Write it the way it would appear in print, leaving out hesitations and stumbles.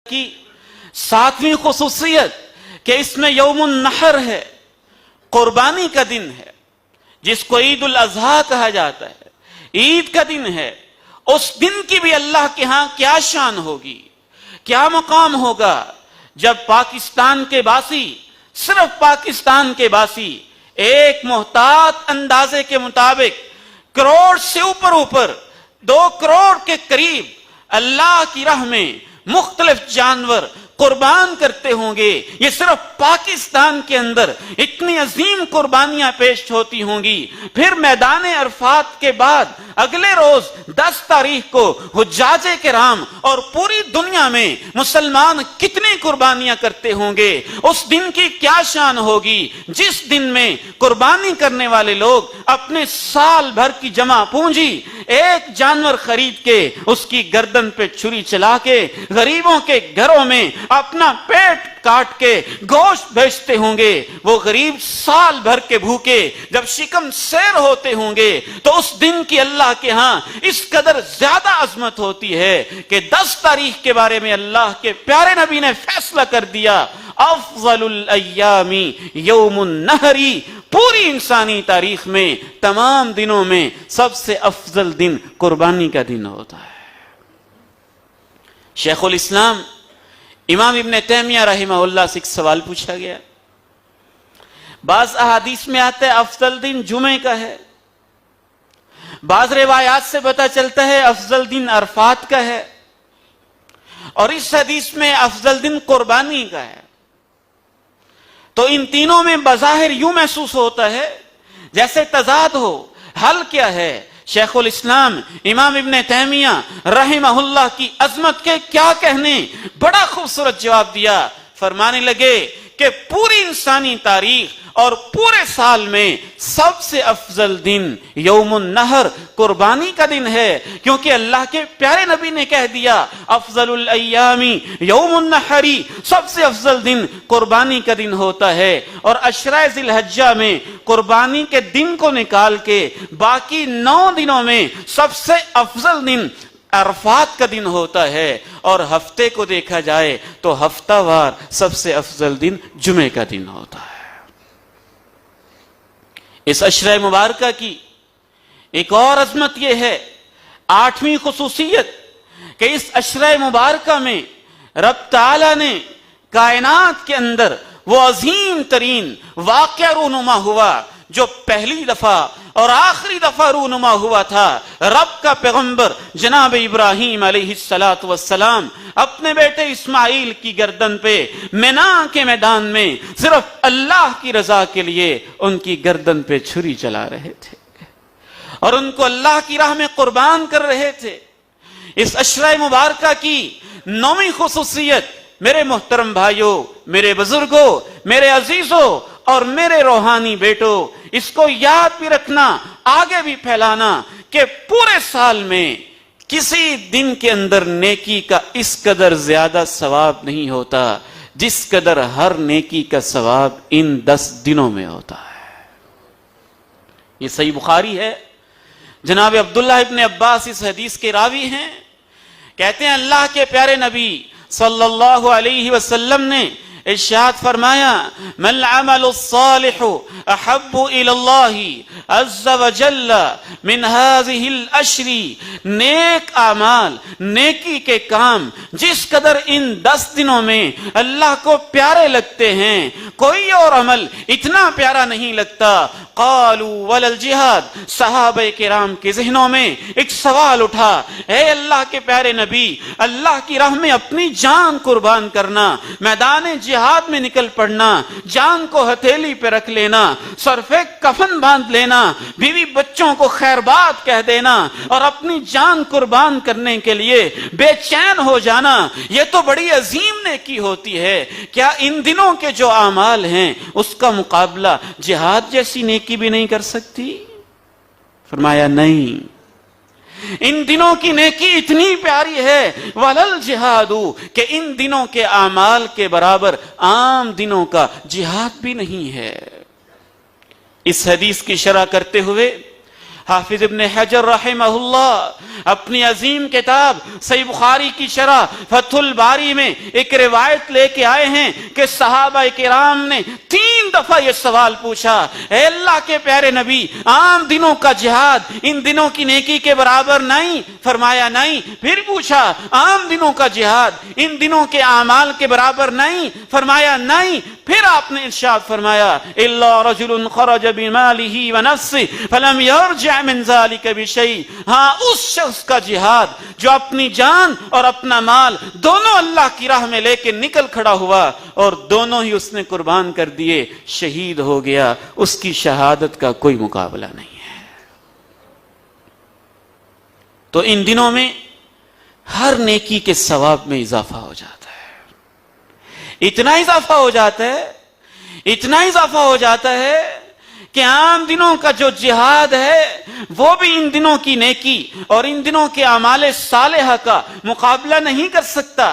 کی 7ویں خصوصیت کہ اس میں یوم النحر ہے، قربانی کا دن ہے، جس کو عید الاضحیٰ کہا جاتا ہے، عید کا دن ہے۔ اس دن کی بھی اللہ کے ہاں کیا شان ہوگی، کیا مقام ہوگا، جب پاکستان کے باسی، صرف پاکستان کے باسی ایک محتاط اندازے کے مطابق کروڑ سے اوپر 2 کروڑ کے قریب اللہ کی راہ میں مختلف جانور قربان کرتے ہوں گے۔ یہ صرف پاکستان کے اندر اتنی عظیم قربانیاں پیش ہوتی ہوں گی۔ پھر میدان عرفات کے بعد اگلے روز 10 تاریخ کو حجاج کرام اور پوری دنیا میں مسلمان کتنی قربانیاں کرتے ہوں گے۔ اس دن کی کیا شان ہوگی جس دن میں قربانی کرنے والے لوگ اپنے سال بھر کی جمع پونجی ایک جانور خرید کے اس کی گردن پہ چھری چلا کے غریبوں کے گھروں میں اپنا پیٹ کاٹ کے گوشت بھیجتے ہوں گے۔ وہ غریب سال بھر کے بھوکے جب شکم سیر ہوتے ہوں گے تو اس دن کی اللہ کے ہاں اس قدر زیادہ عظمت ہوتی ہے کہ 10 تاریخ کے بارے میں اللہ کے پیارے نبی نے فیصلہ کر دیا، افضل الایام یوم النحر، پوری انسانی تاریخ میں تمام دنوں میں سب سے افضل دن قربانی کا دن ہوتا ہے۔ شیخ الاسلام امام ابن تیمیہ رحمہ اللہ سے ایک سوال پوچھا گیا۔ بعض احادیث میں آتا ہے افضل دن جمعے کا ہے، بعض روایات سے پتہ چلتا ہے افضل دن عرفات کا ہے، اور اس حدیث میں افضل دن قربانی کا ہے۔ تو ان تینوں میں بظاہر یوں محسوس ہوتا ہے جیسے تضاد ہو۔ حل کیا ہے؟ شیخ الاسلام امام ابن تیمیہ رحمہ اللہ کی عظمت کے کیا کہنے، بڑا خوبصورت جواب دیا۔ فرمانے لگے کہ پوری انسانی تاریخ اور پورے سال میں سب سے افضل دن یوم النحر، قربانی کا دن ہے، کیونکہ اللہ کے پیارے نبی نے کہہ دیا افضل الایام یوم النحر، سب سے افضل دن قربانی کا دن ہوتا ہے۔ اور عشرہ ذی الحجہ میں قربانی کے دن کو نکال کے باقی 9 دنوں میں سب سے افضل دن عرفات کا دن ہوتا ہے، اور ہفتے کو دیکھا جائے تو ہفتہ وار سب سے افضل دن جمعے کا دن ہوتا ہے۔ اس عشرہ مبارکہ کی ایک اور عظمت یہ ہے، 8ویں خصوصیت، کہ اس عشرہ مبارکہ میں رب تعالی نے کائنات کے اندر وہ عظیم ترین واقعہ رونما ہوا جو پہلی دفعہ اور آخری دفعہ رونما ہوا تھا۔ رب کا پیغمبر جناب ابراہیم علیہ السلام اپنے بیٹے اسماعیل کی گردن پہ مینا کے میدان میں صرف اللہ کی رضا کے لیے ان کی گردن پہ چھری چلا رہے تھے اور ان کو اللہ کی راہ میں قربان کر رہے تھے۔ اس عشرہ مبارکہ کی 9ویں خصوصیت، میرے محترم بھائیوں، میرے بزرگوں، میرے عزیزوں اور میرے روحانی بیٹوں، اس کو یاد بھی رکھنا، آگے بھی پھیلانا کہ پورے سال میں کسی دن کے اندر نیکی کا اس قدر زیادہ ثواب نہیں ہوتا جس قدر ہر نیکی کا ثواب ان 10 دنوں میں ہوتا ہے۔ یہ صحیح بخاری ہے، جناب عبداللہ ابن عباس اس حدیث کے راوی ہیں، کہتے ہیں اللہ کے پیارے نبی صلی اللہ علیہ وسلم نے ارشاد فرمایا، من عمل الصالح احب الى اللہ عز وجل من هذه الاشر، نیک اعمال، نیکی کے کام جس قدر ان 10 دنوں میں اللہ کو پیارے لگتے ہیں کوئی اور عمل اتنا پیارا نہیں لگتا۔ قالوا ولا الجہاد، صحابہ کرام کے ذہنوں میں ایک سوال اٹھا، اے اللہ کے پیارے نبی، اللہ کی راہ میں اپنی جان قربان کرنا، میدان جہاد میں نکل پڑنا، جان کو ہتھیلی پہ رکھ لینا، سر پہ کفن باندھ لینا، بیوی بچوں کو خیر بات کہہ دینا اور اپنی جان قربان کرنے کے لیے بے چین ہو جانا، یہ تو بڑی عظیم نیکی ہوتی ہے۔ کیا ان دنوں کے جو اعمال ہیں اس کا مقابلہ جہاد جیسی نیکی بھی نہیں کر سکتی؟ فرمایا نہیں، ان دنوں کی نیکی اتنی پیاری ہے وَلَلْ جِهَادُ، کہ ان دنوں کے اعمال کے برابر عام دنوں کا جہاد بھی نہیں ہے۔ اس حدیث کی شرح کرتے ہوئے حافظ ابن حجر رحمہ اللہ اپنی عظیم کتاب صحیح بخاری کی شرح فتح الباری میں ایک روایت لے کے آئے ہیں کہ صحابہ کرام نے 3 دفعہ یہ سوال پوچھا، اے اللہ کے پیارے نبی، عام دنوں کا جہاد ان دنوں کی نیکی کے برابر نہیں؟ فرمایا نہیں۔ پھر پوچھا، عام دنوں کا جہاد ان دنوں کے اعمال کے برابر نہیں؟ فرمایا نہیں۔ پھر آپ نے ارشاد فرمایا، الا رجل خرج بماله ونفسه فلم يرجع من ذلك بشيء، ہاں اس شخص کا جہاد جو اپنی جان اور اپنا مال دونوں اللہ کی راہ میں لے کے نکل کھڑا ہوا اور دونوں ہی اس نے قربان کر دیے، شہید ہو گیا، اس کی شہادت کا کوئی مقابلہ نہیں ہے۔ تو ان دنوں میں ہر نیکی کے ثواب میں اضافہ ہو جاتا ہے، اتنا اضافہ ہو جاتا ہے، اتنا اضافہ ہو جاتا ہے کہ عام دنوں کا جو جہاد ہے وہ بھی ان دنوں کی نیکی اور ان دنوں کے اعمال صالحہ کا مقابلہ نہیں کر سکتا۔